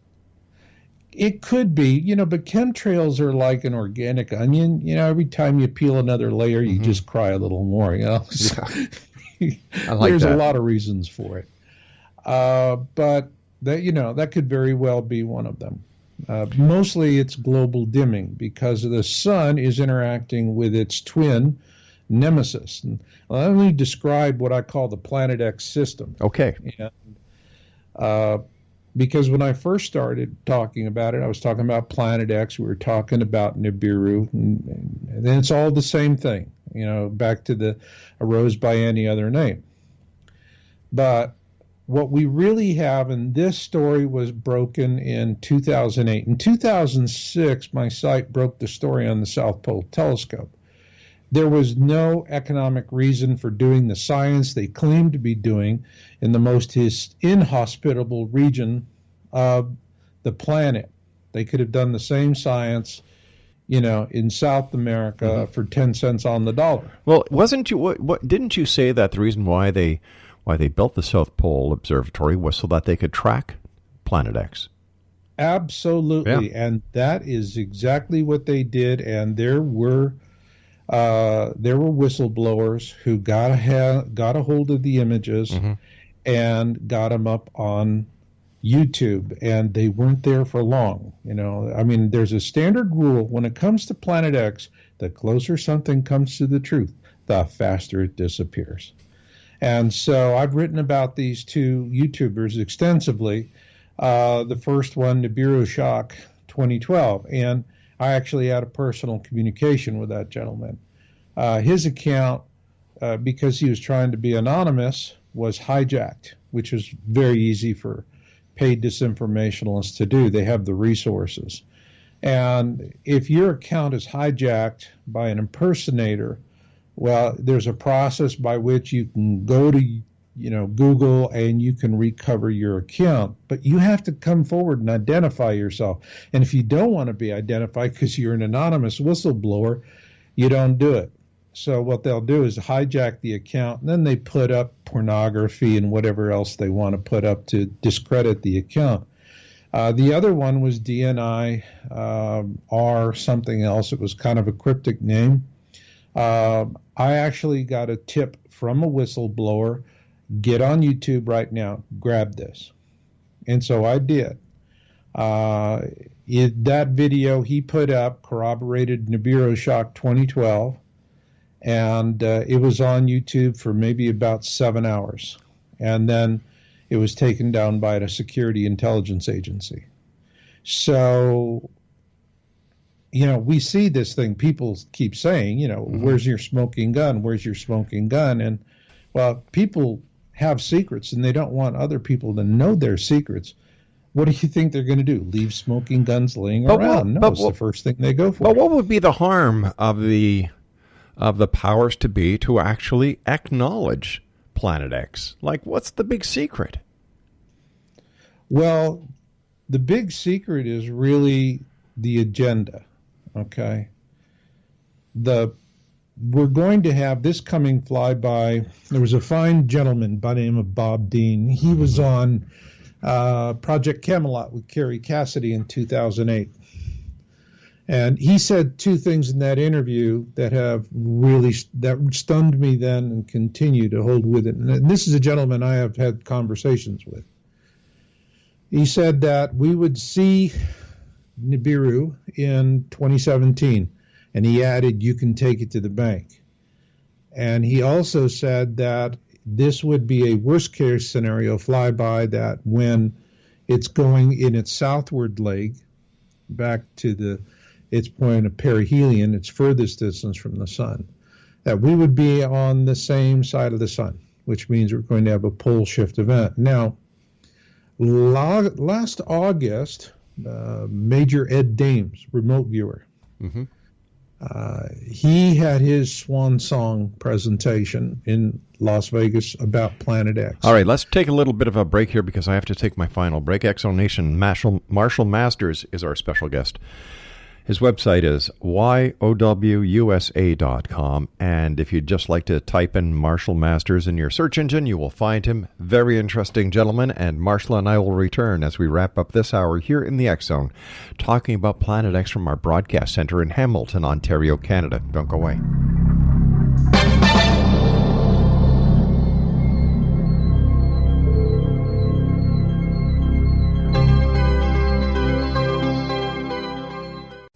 Speaker 6: It could be, but chemtrails are like an organic onion. Every time you peel another layer, you just cry a little more, So,
Speaker 5: I like
Speaker 6: there's
Speaker 5: that.
Speaker 6: A lot of reasons for it. But that could very well be one of them. Mostly it's global dimming, because the sun is interacting with its twin, Nemesis. And let me describe what I call the Planet X system.
Speaker 5: Okay.
Speaker 6: And, because when I first started talking about it, I was talking about Planet X. We were talking about Nibiru, and then it's all the same thing, back to the arose by any other name. But what we really have, and this story was broken in 2008. In 2006, my site broke the story on the South Pole Telescope. There was no economic reason for doing the science they claimed to be doing in the most inhospitable region of the planet. They could have done the same science, in South America for 10 cents on the dollar.
Speaker 5: Well, didn't you say that the reason why they built the South Pole Observatory was so that they could track Planet X?
Speaker 6: Absolutely,
Speaker 5: yeah.
Speaker 6: And that is exactly what they did. And there were there were whistleblowers who got a hold of the images and got them up on YouTube, and they weren't there for long. I mean, there's a standard rule when it comes to Planet X: the closer something comes to the truth, the faster it disappears. And so I've written about these two YouTubers extensively. The first one, Nibiru Shock 2012, and I actually had a personal communication with that gentleman. His account, because he was trying to be anonymous, was hijacked, which is very easy for paid disinformationalists to do. They have the resources. And if your account is hijacked by an impersonator, well, there's a process by which you can go to Google and you can recover your account, but you have to come forward and identify yourself. And if you don't want to be identified because you're an anonymous whistleblower, you don't do it. So what they'll do is hijack the account, and then they put up pornography and whatever else they want to put up to discredit the account. The other one was DNI R something else. It was kind of a cryptic name. I actually got a tip from a whistleblower: get on YouTube right now, grab this. And so I did. That video he put up corroborated Nibiru Shock 2012, and it was on YouTube for maybe about 7 hours. And then it was taken down by a security intelligence agency. So, we see this thing. People keep saying, where's your smoking gun? Where's your smoking gun? And, well, people have secrets, and they don't want other people to know their secrets. What do you think they're going to do? Leave smoking guns laying around? No, it's the first thing they go for.
Speaker 5: But what would be the harm of the powers to be to actually acknowledge Planet X? Like, what's the big secret?
Speaker 6: Well, the big secret is really the agenda, okay? We're going to have this coming flyby. There was a fine gentleman by the name of Bob Dean. He was on Project Camelot with Kerry Cassidy in 2008. And he said two things in that interview that that stunned me then and continue to hold with it. And this is a gentleman I have had conversations with. He said that we would see Nibiru in 2017. And he added, you can take it to the bank. And he also said that this would be a worst case scenario flyby, that when it's going in its southward leg back to its point of perihelion, its furthest distance from the sun, that we would be on the same side of the sun, which means we're going to have a pole shift event. Now, last August, Major Ed Dames, remote viewer, he had his swan song presentation in Las Vegas about Planet X.
Speaker 5: All right, let's take a little bit of a break here because I have to take my final break. Exonation Marshall Masters is our special guest. His website is yowusa.com, and if you'd just like to type in Marshall Masters in your search engine, you will find him. Very interesting gentleman, and Marshall and I will return as we wrap up this hour here in the X Zone, talking about Planet X from our broadcast center in Hamilton, Ontario, Canada. Don't go away.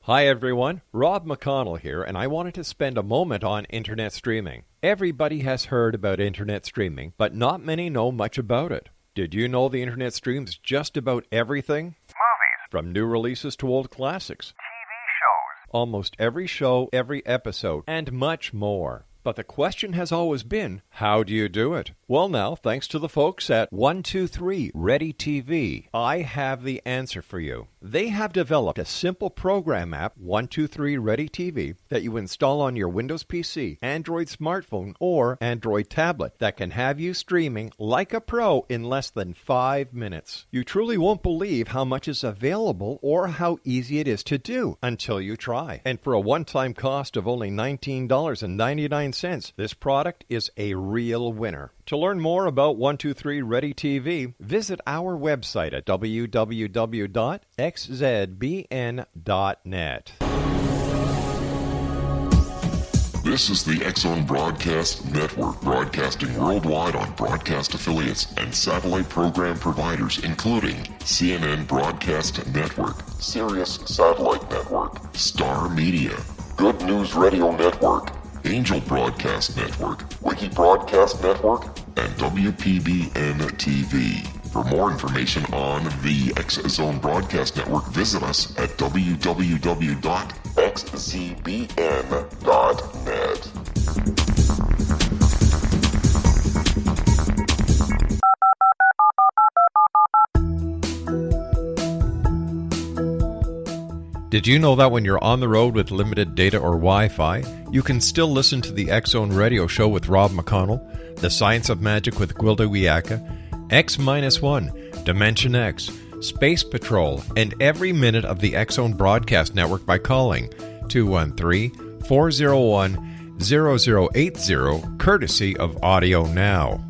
Speaker 5: Hi everyone, Rob McConnell here, and I wanted to spend a moment on internet streaming. Everybody has heard about internet streaming, but not many know much about it. Did you know the internet streams just about everything?
Speaker 10: Movies.
Speaker 5: From new releases to old classics.
Speaker 10: TV shows.
Speaker 5: Almost every show, every episode, and much more. But the question has always been, how do you do it? Well now, thanks to the folks at 123 Ready TV, I have the answer for you. They have developed a simple program app, 123 Ready TV, that you install on your Windows PC, Android smartphone, or Android tablet that can have you streaming like a pro in less than 5 minutes. You truly won't believe how much is available or how easy it is to do until you try. And for a one-time cost of only $19.99, this product is a real winner. To learn more about 123 Ready TV, visit our website at www.xzbn.net.
Speaker 1: This is the X-Zone Broadcast Network, broadcasting worldwide on broadcast affiliates and satellite program providers, including CNN Broadcast Network, Sirius Satellite Network, Star Media, Good News Radio Network, Angel Broadcast Network, Wiki Broadcast Network, and WPBN TV. For more information on the X-Zone Broadcast Network, visit us at www.xzbn.net.
Speaker 5: Did you know that when you're on the road with limited data or Wi-Fi, you can still listen to the X-Zone Radio Show with Rob McConnell, The Science of Magic with Gwilda Wiyaka, X-1, Dimension X, Space Patrol, and every minute of the X-Zone Broadcast Network by calling 213-401-0080, courtesy of Audio Now.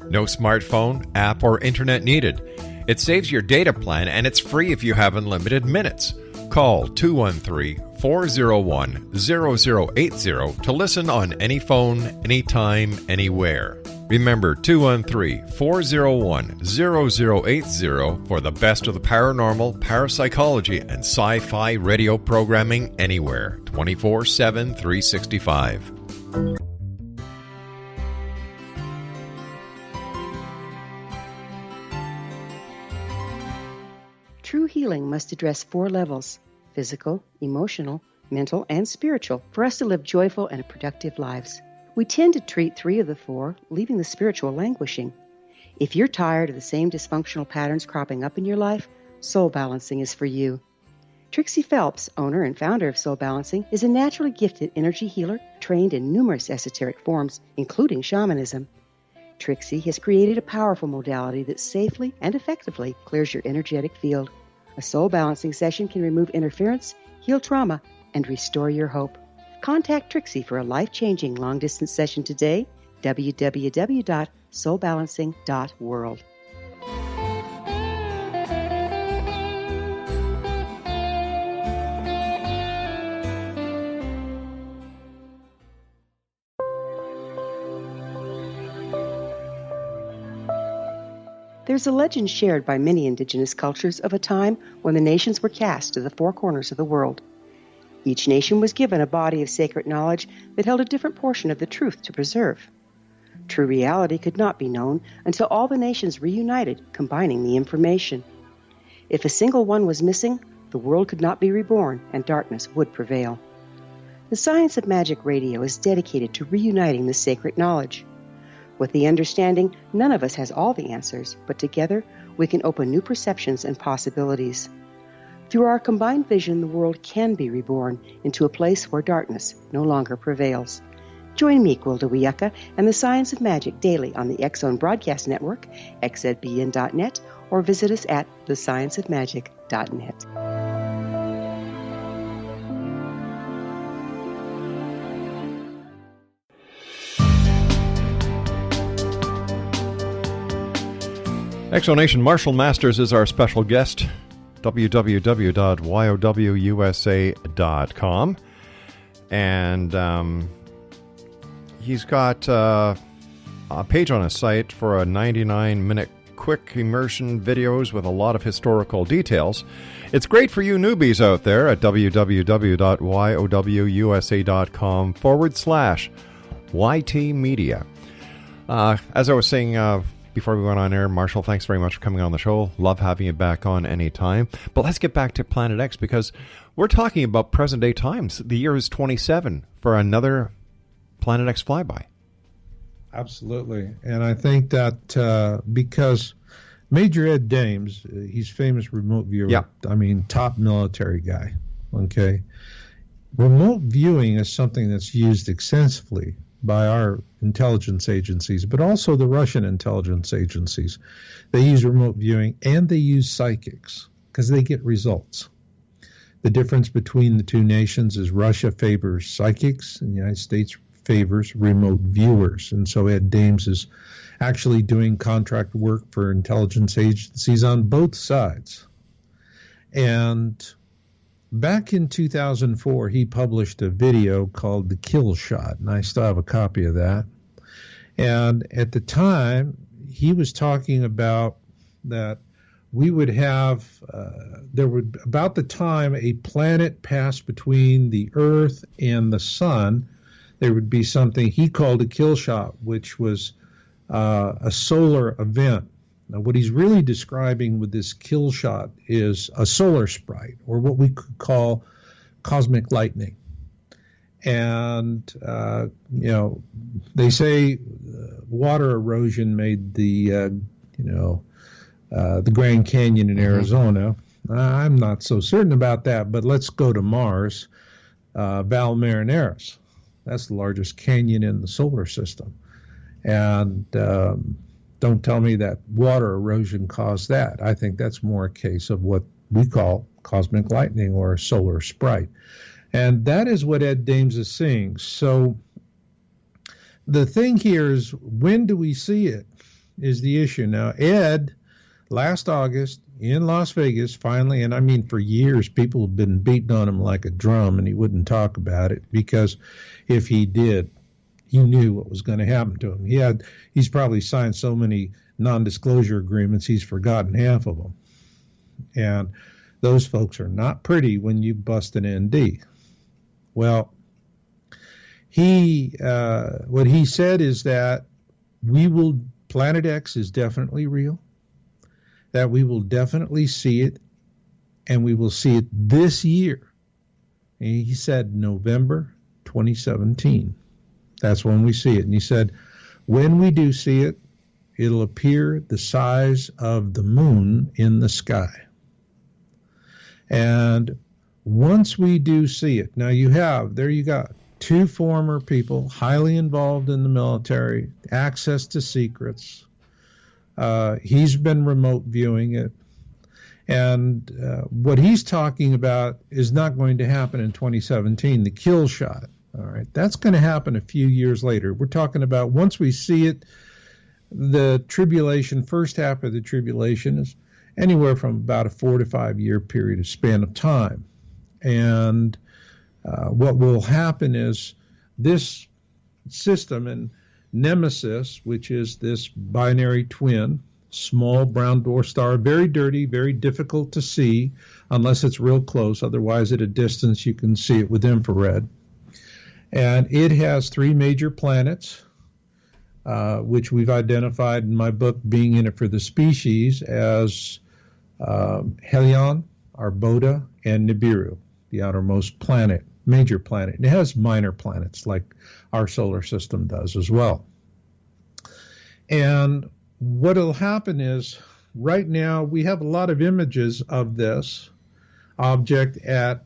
Speaker 5: No smartphone, app, or internet needed. It saves your data plan, and it's free if you have unlimited minutes. Call 213-401-0080 to listen on any phone, anytime, anywhere. Remember 213-401-0080 for the best of the paranormal, parapsychology, and sci-fi radio programming anywhere, 24/7, 365.
Speaker 13: True healing must address 4 levels: physical, emotional, mental, and spiritual, for us to live joyful and productive lives. We tend to treat 3 of the 4, leaving the spiritual languishing. If you're tired of the same dysfunctional patterns cropping up in your life, Soul Balancing is for you. Trixie Phelps, owner and founder of Soul Balancing, is a naturally gifted energy healer trained in numerous esoteric forms, including shamanism. Trixie has created a powerful modality that safely and effectively clears your energetic field. A Soul Balancing session can remove interference, heal trauma, and restore your hope. Contact Trixie for a life-changing long-distance session today, www.soulbalancing.world. There's a legend shared by many indigenous cultures of a time when the nations were cast to the 4 corners of the world. Each nation was given a body of sacred knowledge that held a different portion of the truth to preserve. True reality could not be known until all the nations reunited, combining the information. If a single one was missing, the world could not be reborn and darkness would prevail. The Science of Magic Radio is dedicated to reuniting the sacred knowledge. With the understanding, none of us has all the answers, but together we can open new perceptions and possibilities. Through our combined vision, the world can be reborn into a place where darkness no longer prevails. Join me, Gwilda Wiyaka, and the Science of Magic daily on the X-Zone Broadcast Network, xzbn.net, or visit us at thescienceofmagic.net.
Speaker 5: Exonation Marshall Masters is our special guest. www.yowusa.com. And he's got a page on his site for a 99-minute quick immersion videos with a lot of historical details. It's great for you newbies out there at www.yowusa.com/YT Media. As I was saying before we went on air, Marshall, thanks very much for coming on the show. Love having you back on anytime. But let's get back to Planet X, because we're talking about present-day times. The year is 27 for another Planet X flyby.
Speaker 6: Absolutely. And I think that because Major Ed Dames, he's famous remote viewer.
Speaker 5: Yeah.
Speaker 6: I mean, top military guy. Okay. Remote viewing is something that's used extensively by our intelligence agencies, but also the Russian intelligence agencies. They use remote viewing and they use psychics because they get results. The difference between the two nations is Russia favors psychics and the United States favors remote viewers. And so Ed Dames is actually doing contract work for intelligence agencies on both sides. And back in 2004, he published a video called The Kill Shot, and I still have a copy of that. And at the time, he was talking about that we would have, there would, about the time a planet passed between the Earth and the Sun, there would be something he called a kill shot, which was a solar event. Now, what he's really describing with this kill shot is a solar sprite, or what we could call cosmic lightning. And, they say water erosion made the Grand Canyon in Arizona. I'm not so certain about that, but let's go to Mars, Val Marineris. That's the largest canyon in the solar system. And don't tell me that water erosion caused that. I think that's more a case of what we call cosmic lightning or solar sprite. And that is what Ed Dames is seeing. So the thing here is, when do we see it is the issue. Now, Ed, last August in Las Vegas, finally, and I mean for years, people have been beating on him like a drum, and he wouldn't talk about it, because if he did, he knew what was going to happen to him. He's probably signed so many non-disclosure agreements, he's forgotten half of them. And those folks are not pretty when you bust an ND. Well, what he said is that Planet X is definitely real, that we will definitely see it, and we will see it this year. And he said November 2017. That's when we see it. And he said, when we do see it, it'll appear the size of the moon in the sky. And once we do see it, now there you got two former people highly involved in the military, access to secrets. He's been remote viewing it. And what he's talking about is not going to happen in 2017, the kill shot. All right, that's going to happen a few years later. We're talking about once we see it, the tribulation, first half of the tribulation is anywhere from about a 4 to 5 year period of span of time. And what will happen is this system and Nemesis, which is this binary twin, small brown dwarf star, very dirty, very difficult to see unless it's real close. Otherwise, at a distance, you can see it with infrared. And it has 3 major planets, which we've identified in my book, Being in It for the Species, as Helion, Arbota, and Nibiru, the outermost planet, major planet. And it has minor planets like our solar system does as well. And what will happen is, right now we have a lot of images of this object at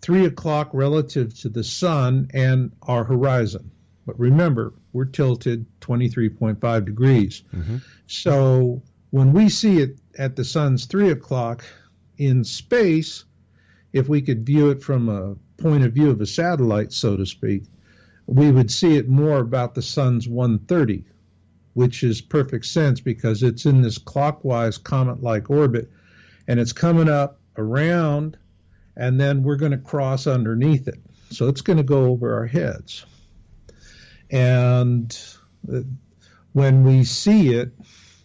Speaker 6: 3 o'clock relative to the sun and our horizon. But remember, we're tilted 23.5 degrees. Mm-hmm. So when we see it at the sun's 3 o'clock in space, if we could view it from a point of view of a satellite, so to speak, we would see it more about the sun's 1:30, which is perfect sense because it's in this clockwise comet-like orbit, and it's coming up around, and then we're going to cross underneath it. So it's going to go over our heads. And when we see it,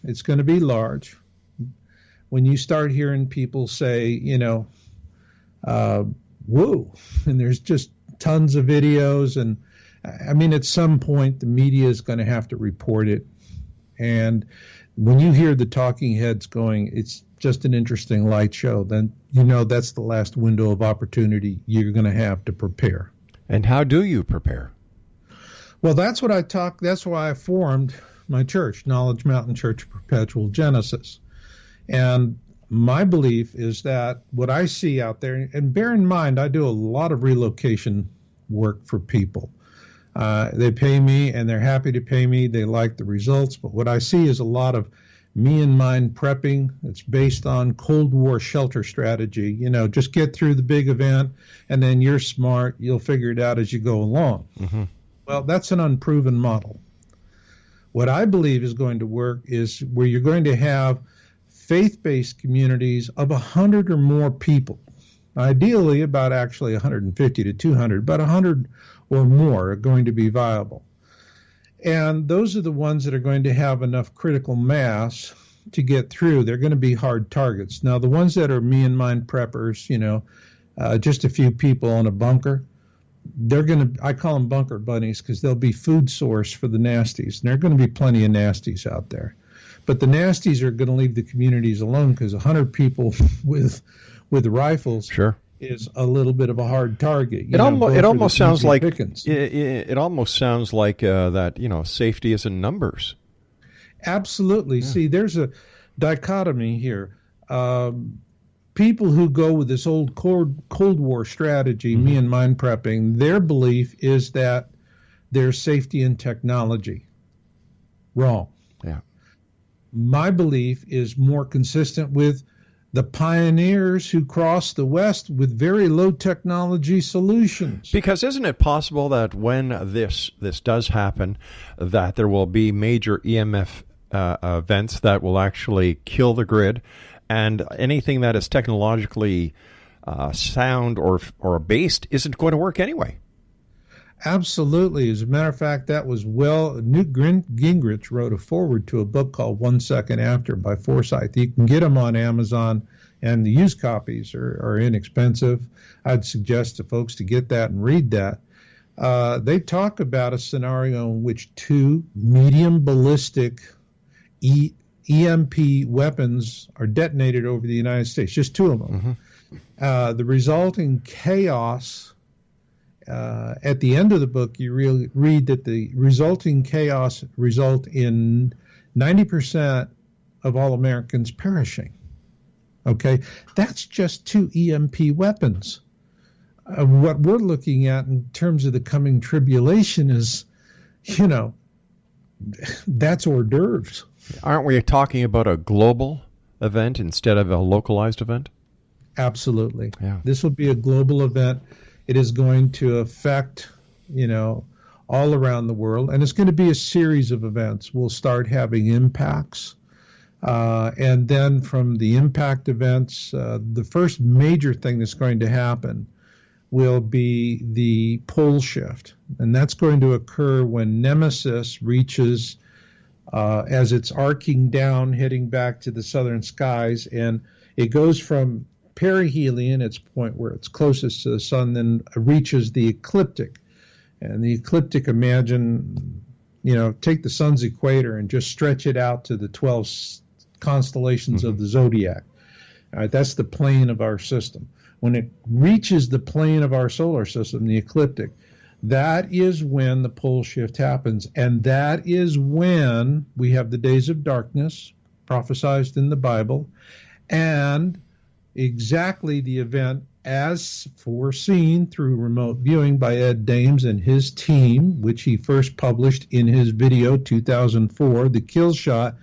Speaker 6: it's going to be large. When you start hearing people say, whoa, and there's just tons of videos, and I mean, at some point, the media is going to have to report it. And when you hear the talking heads going, it's just an interesting light show, then that's the last window of opportunity you're going to have to prepare.
Speaker 5: And how do you prepare?
Speaker 6: Well, that's why I formed my church, Knowledge Mountain Church of Perpetual Genesis. And my belief is that what I see out there, and bear in mind, I do a lot of relocation work for people. They pay me, and they're happy to pay me. They like the results. But what I see is a lot of me and mine prepping. It's based on Cold War shelter strategy. Just get through the big event, and then you're smart. You'll figure it out as you go along. Mm-hmm. Well, that's an unproven model. What I believe is going to work is where you're going to have faith-based communities of 100 or more people. Ideally, about actually 150 to 200, but 100 or more are going to be viable. And those are the ones that are going to have enough critical mass to get through. They're going to be hard targets. Now, the ones that are me and mine preppers, just a few people in a bunker, I call them bunker bunnies because they'll be food source for the nasties. And there are going to be plenty of nasties out there. But the nasties are going to leave the communities alone because 100 people with rifles is a little bit of a hard target.
Speaker 5: It almost sounds like it almost sounds like that safety is in numbers.
Speaker 6: Absolutely. Yeah. See, there's a dichotomy here. People who go with this old Cold War strategy, me and mine prepping, their belief is that there's safety in technology. Wrong.
Speaker 5: Yeah.
Speaker 6: My belief is more consistent with the pioneers who crossed the West with very low technology solutions.
Speaker 5: Because isn't it possible that when this does happen, that there will be major EMF events that will actually kill the grid, and anything that is technologically sound or based isn't going to work anyway?
Speaker 6: Absolutely. As a matter of fact, that was Newt Gingrich wrote a foreword to a book called 1 Second After by Forsyth. You can get them on Amazon, and the used copies are inexpensive. I'd suggest to folks to get that and read that. They talk about a scenario in which 2 medium ballistic EMP weapons are detonated over the United States, just 2 of them. The resulting chaos, at the end of the book, you read that the resulting chaos result in 90% of all Americans perishing. Okay, that's just 2 EMP weapons. What we're looking at in terms of the coming tribulation is, that's hors d'oeuvres.
Speaker 5: Aren't we talking about a global event instead of a localized event?
Speaker 6: Absolutely.
Speaker 5: Yeah.
Speaker 6: This will be a global event. It is going to affect, all around the world, and it's going to be a series of events. We'll start having impacts, and then from the impact events, the first major thing that's going to happen will be the pole shift, and that's going to occur when Nemesis reaches, as it's arcing down, heading back to the southern skies, and it goes from perihelion, its point where it's closest to the sun, then reaches the ecliptic. And the ecliptic, imagine, take the sun's equator and just stretch it out to the 12 constellations of the zodiac. All right, that's the plane of our system. When it reaches the plane of our solar system, the ecliptic, that is when the pole shift happens. And that is when we have the days of darkness prophesied in the Bible, and exactly the event as foreseen through remote viewing by Ed Dames and his team, which he first published in his video 2004, The Kill Shot,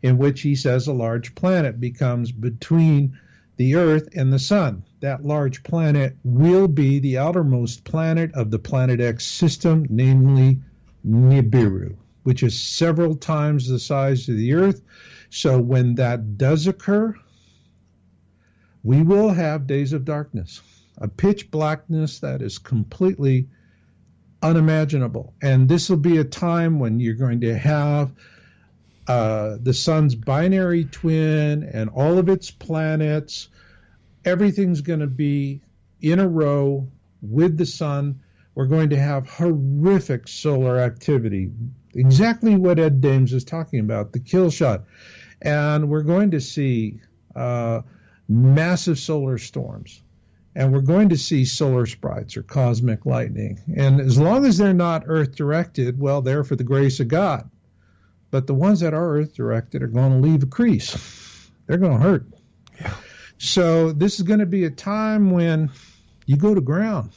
Speaker 6: in which he says a large planet becomes between the Earth and the Sun. That large planet will be the outermost planet of the Planet X system, namely Nibiru, which is several times the size of the Earth. So when that does occur, we will have days of darkness, a pitch blackness that is completely unimaginable. And this will be a time when you're going to have the sun's binary twin and all of its planets. Everything's going to be in a row with the sun. We're going to have horrific solar activity, exactly what Ed Dames is talking about, the kill shot. And we're going to see massive solar storms, and we're going to see solar sprites or cosmic lightning. And as long as they're not Earth directed, well, they're for the grace of God. But the ones that are Earth directed are going to leave a crease. They're going to hurt.
Speaker 5: Yeah.
Speaker 6: So this is going to be a time when you go to ground.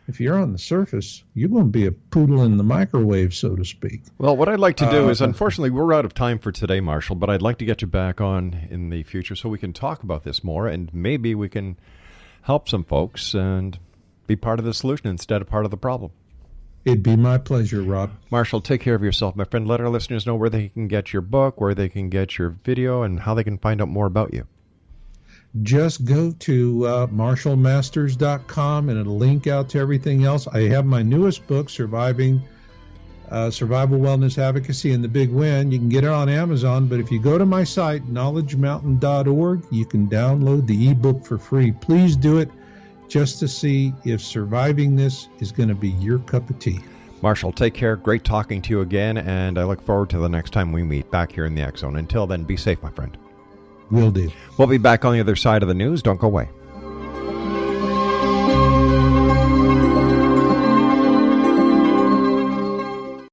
Speaker 6: If you're on the surface, you're going to be a poodle in the microwave, so to speak.
Speaker 5: Well, what I'd like to do is, unfortunately, we're out of time for today, Marshall, but I'd like to get you back on in the future so we can talk about this more, and maybe we can help some folks and be part of the solution instead of part of the problem.
Speaker 6: It'd be my pleasure, Rob.
Speaker 5: Marshall, take care of yourself, my friend. Let our listeners know where they can get your book, where they can get your video, and how they can find out more about you.
Speaker 6: just go to marshallmasters.com and it'll link out to everything else. I have my newest book, Survival Wellness Advocacy and the Big Win. You can get it on Amazon, but if you go to my site, knowledgemountain.org, you can download the ebook for free. Please do it just to see if surviving this is going to be your cup of tea.
Speaker 5: Marshall, take care. Great talking to you again, and I look forward to the next time we meet back here in the X Zone. Until then, be safe, my friend.
Speaker 6: Will do.
Speaker 5: We'll be back on the other side of the news. Don't go away.